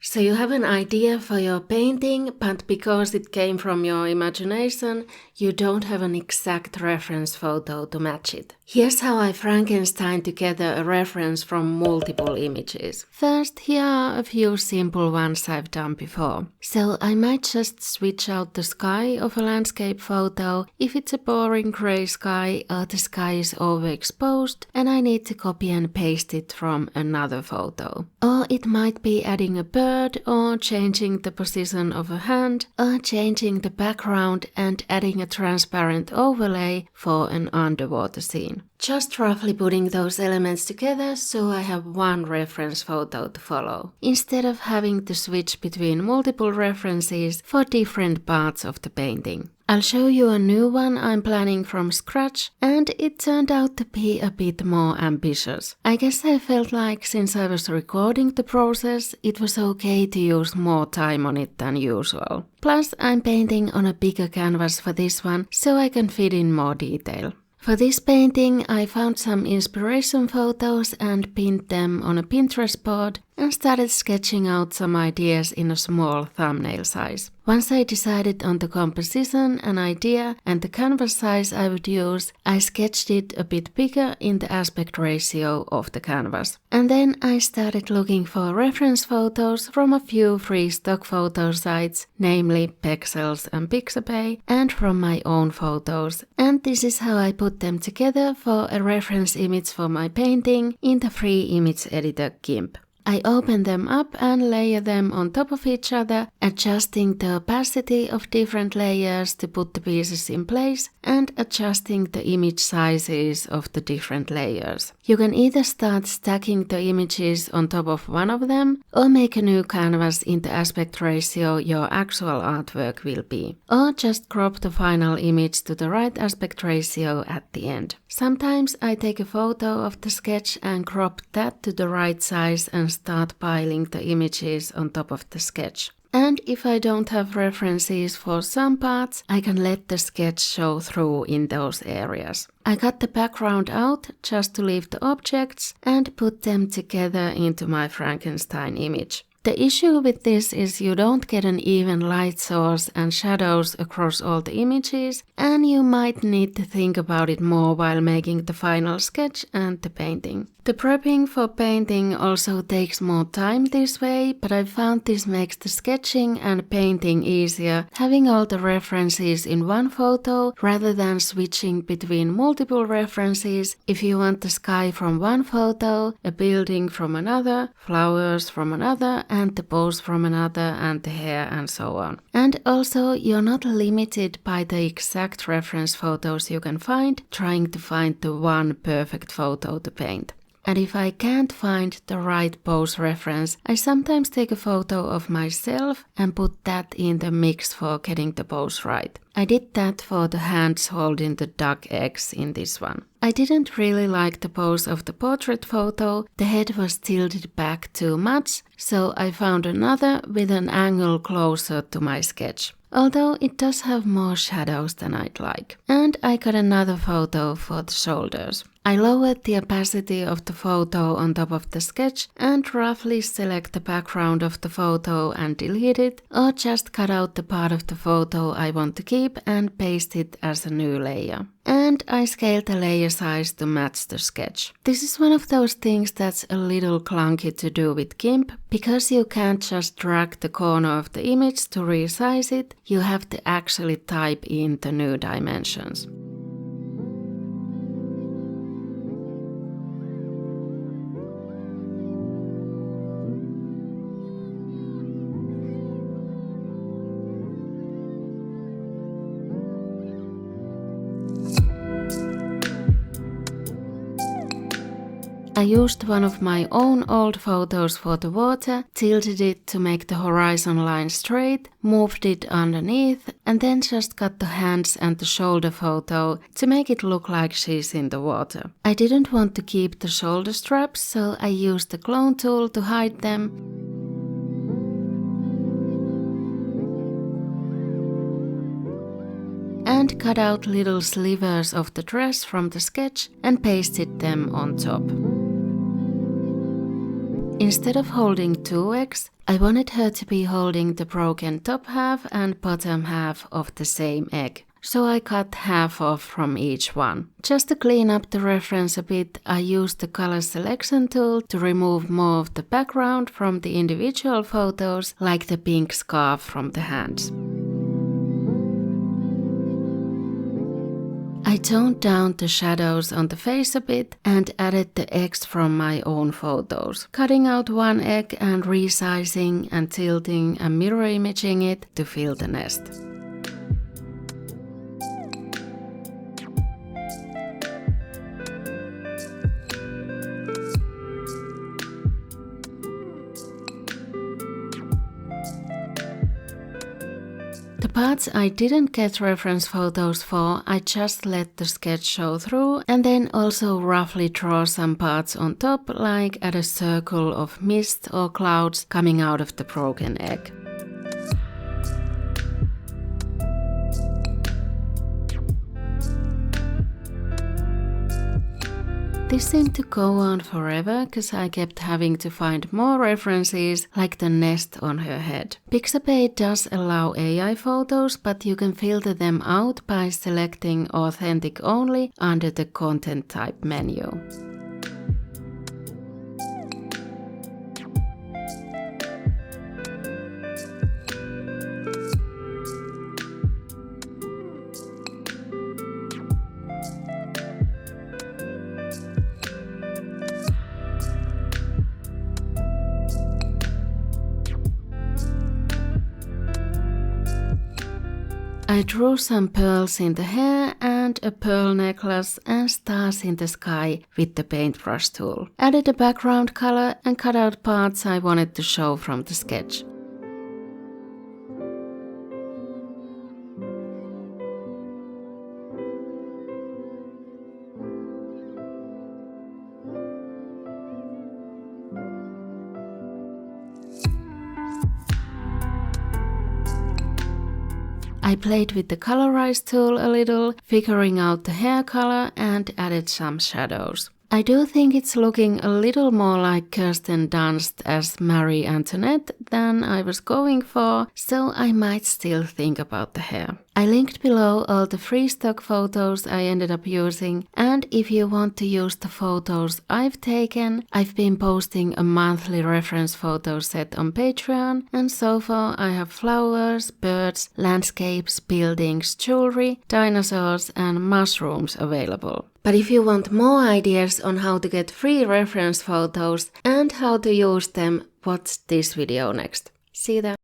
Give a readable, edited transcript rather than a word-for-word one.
So you have an idea for your painting, but because it came from your imagination, you don't have an exact reference photo to match it. Here's how I Frankenstein together a reference from multiple images. First, here are a few simple ones I've done before. So I might just switch out the sky of a landscape photo if it's a boring grey sky or the sky is overexposed and I need to copy and paste it from another photo. Or it might be adding a bird or changing the position of a hand or changing the background and adding a transparent overlay for an underwater scene. Just roughly putting those elements together so I have one reference photo to follow, instead of having to switch between multiple references for different parts of the painting. I'll show you a new one I'm planning from scratch, and it turned out to be a bit more ambitious. I guess I felt like since I was recording the process, it was okay to use more time on it than usual. Plus, I'm painting on a bigger canvas for this one, so I can fit in more detail. For this painting, I found some inspiration photos and pinned them on a Pinterest board and started sketching out some ideas in a small thumbnail size. Once I decided on the composition, an idea, and the canvas size I would use, I sketched it a bit bigger in the aspect ratio of the canvas. And then I started looking for reference photos from a few free stock photo sites, namely Pexels and Pixabay, and from my own photos. And this is how I put them together for a reference image for my painting in the free image editor GIMP. I open them up and layer them on top of each other, adjusting the opacity of different layers to put the pieces in place and adjusting the image sizes of the different layers. You can either start stacking the images on top of one of them or make a new canvas in the aspect ratio your actual artwork will be, or just crop the final image to the right aspect ratio at the end. Sometimes I take a photo of the sketch and crop that to the right size and start piling the images on top of the sketch. And if I don't have references for some parts, I can let the sketch show through in those areas. I cut the background out just to leave the objects and put them together into my Frankenstein image. The issue with this is you don't get an even light source and shadows across all the images, and you might need to think about it more while making the final sketch and the painting. The prepping for painting also takes more time this way, but I found this makes the sketching and painting easier, having all the references in one photo rather than switching between multiple references if you want the sky from one photo, a building from another, flowers from another, and the pose from another, and the hair, and so on. And also, you're not limited by the exact reference photos you can find, trying to find the one perfect photo to paint. And if I can't find the right pose reference, I sometimes take a photo of myself and put that in the mix for getting the pose right. I did that for the hands holding the duck eggs in this one. I didn't really like the pose of the portrait photo, the head was tilted back too much, so I found another with an angle closer to my sketch. Although it does have more shadows than I'd like. And I got another photo for the shoulders. I lowered the opacity of the photo on top of the sketch and roughly select the background of the photo and delete it, or just cut out the part of the photo I want to keep and paste it as a new layer. And I scaled the layer size to match the sketch. This is one of those things that's a little clunky to do with GIMP, because you can't just drag the corner of the image to resize it, you have to actually type in the new dimensions. I used one of my own old photos for the water, tilted it to make the horizon line straight, moved it underneath, and then just cut the hands and the shoulder photo to make it look like she's in the water. I didn't want to keep the shoulder straps, so I used the clone tool to hide them. And cut out little slivers of the dress from the sketch and pasted them on top. Instead of holding two eggs, I wanted her to be holding the broken top half and bottom half of the same egg. So I cut half off from each one. Just to clean up the reference a bit, I used the color selection tool to remove more of the background from the individual photos, like the pink scarf from the hands. I toned down the shadows on the face a bit and added the eggs from my own photos, cutting out one egg and resizing and tilting and mirror imaging it to fill the nest. The parts I didn't get reference photos for, I just let the sketch show through and then also roughly draw some parts on top, like add a circle of mist or clouds coming out of the broken egg. This seemed to go on forever because I kept having to find more references, like the nest on her head. Pixabay does allow AI photos, but you can filter them out by selecting Authentic Only under the Content Type menu. I drew some pearls in the hair and a pearl necklace and stars in the sky with the paintbrush tool. Added a background color and cut out parts I wanted to show from the sketch. I played with the colorize tool a little, figuring out the hair color and added some shadows. I do think it's looking a little more like Kirsten Dunst as Marie Antoinette than I was going for, so I might still think about the hair. I linked below all the free stock photos I ended up using, and if you want to use the photos I've taken, I've been posting a monthly reference photo set on Patreon, and so far I have flowers, birds, landscapes, buildings, jewelry, dinosaurs and mushrooms available. But if you want more ideas on how to get free reference photos and how to use them, watch this video next. See ya!